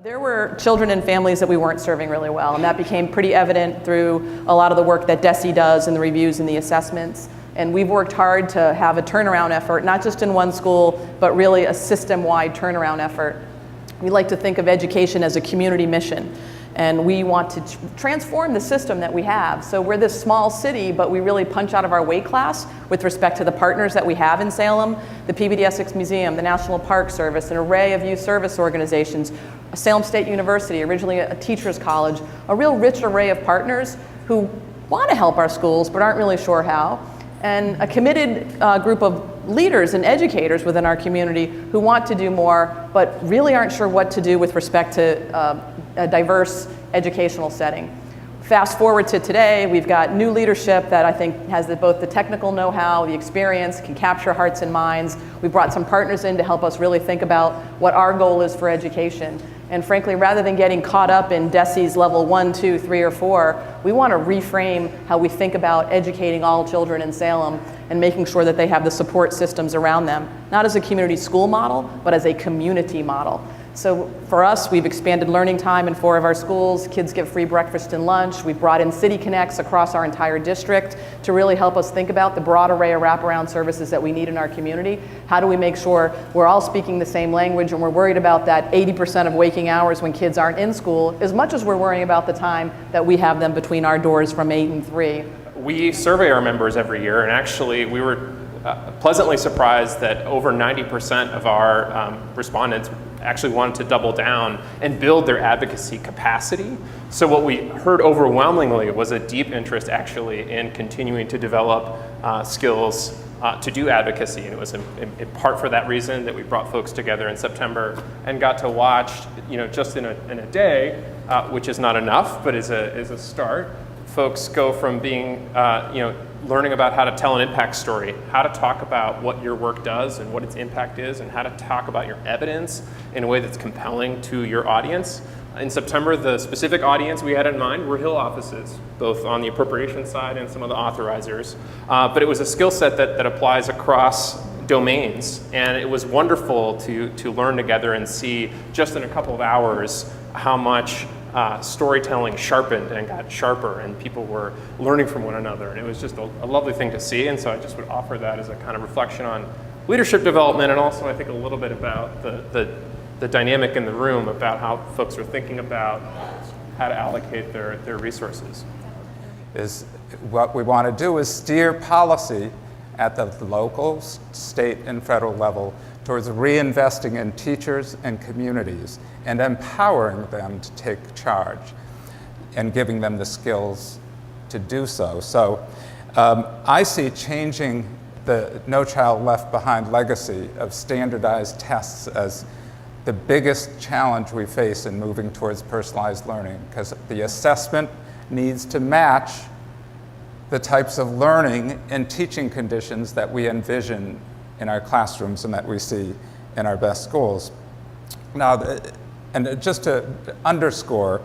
There were children and families that we weren't serving really well, and that became pretty evident through a lot of the work that DESE does and the reviews and the assessments. And we've worked hard to have a turnaround effort, not just in one school, but really a system-wide turnaround effort. We like to think of education as a community mission, and we want to transform the system that we have. So we're this small city, but we really punch out of our weight class with respect to the partners that we have in Salem, the PBD Essex Museum, the National Park Service, an array of youth service organizations, Salem State University, originally a teacher's college, a real rich array of partners who want to help our schools but aren't really sure how, and a committed group of leaders and educators within our community who want to do more but really aren't sure what to do with respect to a diverse educational setting. Fast forward to today, we've got new leadership that I think has both the technical know-how, the experience, can capture hearts and minds. We brought some partners in to help us really think about what our goal is for education. And frankly, rather than getting caught up in DESE's level 1, 2, 3, or 4, we want to reframe how we think about educating all children in Salem and making sure that they have the support systems around them, not as a community school model, but as a community model. So for us, we've expanded learning time in 4 of our schools. Kids get free breakfast and lunch. We've brought in City Connects across our entire district to really help us think about the broad array of wraparound services that we need in our community. How do we make sure we're all speaking the same language and we're worried about that 80% of waking hours when kids aren't in school, as much as we're worrying about the time that we have them between our doors from 8 and 3. We survey our members every year, and actually we were pleasantly surprised that over 90% of our respondents actually wanted to double down and build their advocacy capacity. So what we heard overwhelmingly was a deep interest actually in continuing to develop skills to do advocacy. And it was in part for that reason that we brought folks together in September and got to watch, just in a day, which is not enough, but is a start, folks go from being, learning about how to tell an impact story, how to talk about what your work does and what its impact is, and how to talk about your evidence in a way that's compelling to your audience. In September, the specific audience we had in mind were Hill offices, both on the appropriation side and some of the authorizers. But it was a skill set that applies across domains, and it was wonderful to learn together and see just in a couple of hours how much storytelling sharpened and got sharper, and people were learning from one another, and it was just a lovely thing to see. And so I just would offer that as a kind of reflection on leadership development, and also I think a little bit about the dynamic in the room about how folks are thinking about how to allocate their resources. What we want to do is steer policy at the local, state, and federal level towards reinvesting in teachers and communities and empowering them to take charge and giving them the skills to do so. So I see changing the No Child Left Behind legacy of standardized tests as the biggest challenge we face in moving towards personalized learning, because the assessment needs to match the types of learning and teaching conditions that we envision in our classrooms and that we see in our best schools. Now, and just to underscore,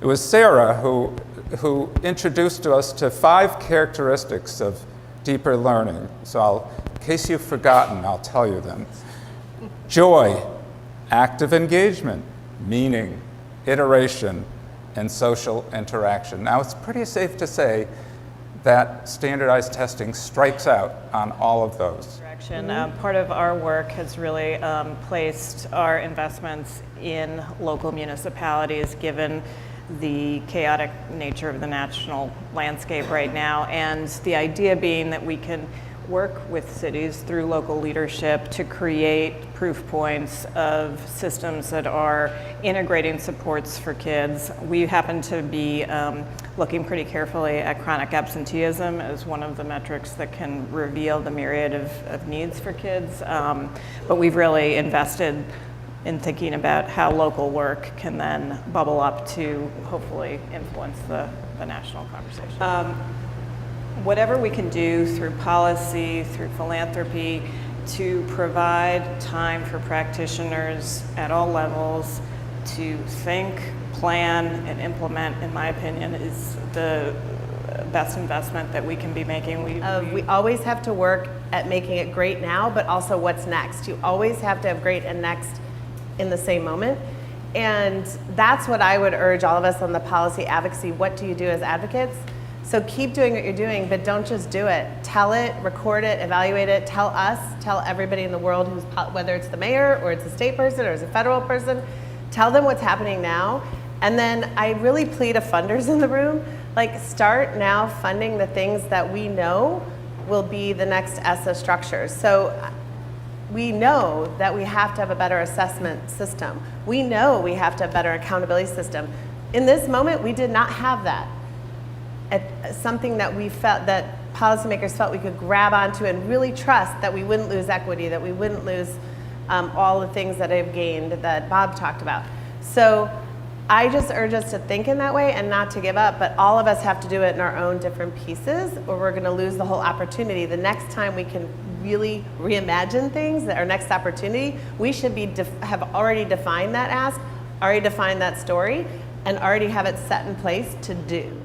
it was Sarah who introduced us to 5 characteristics of deeper learning. So in case you've forgotten, I'll tell you them. Joy, active engagement, meaning, iteration, and social interaction. Now, it's pretty safe to say that standardized testing strikes out on all of those. Part of our work has really placed our investments in local municipalities, given the chaotic nature of the national landscape right now, and the idea being that we can work with cities through local leadership to create proof points of systems that are integrating supports for kids. We happen to be looking pretty carefully at chronic absenteeism as one of the metrics that can reveal the myriad of needs for kids. But we've really invested in thinking about how local work can then bubble up to hopefully influence the national conversation. Whatever we can do through policy, through philanthropy, to provide time for practitioners at all levels to think, plan, and implement, in my opinion, is the best investment that we can be making. We always have to work at making it great now, but also what's next. You always have to have great and next in the same moment. And that's what I would urge all of us on the policy advocacy. What do you do as advocates? So keep doing what you're doing, but don't just do it. Tell it, record it, evaluate it, tell us, tell everybody in the world, whether it's the mayor or it's a state person or it's a federal person, tell them what's happening now. And then I really plead to funders in the room, like start now funding the things that we know will be the next ESSA structures. So we know that we have to have a better assessment system. We know we have to have a better accountability system. In this moment, we did not have that. Something that we felt, that policymakers felt we could grab onto and really trust that we wouldn't lose equity, that we wouldn't lose all the things that I've gained that Bob talked about. So I just urge us to think in that way and not to give up, but all of us have to do it in our own different pieces, or we're going to lose the whole opportunity. The next time we can really reimagine things, our next opportunity, we should be have already defined that ask, already defined that story, and already have it set in place to do.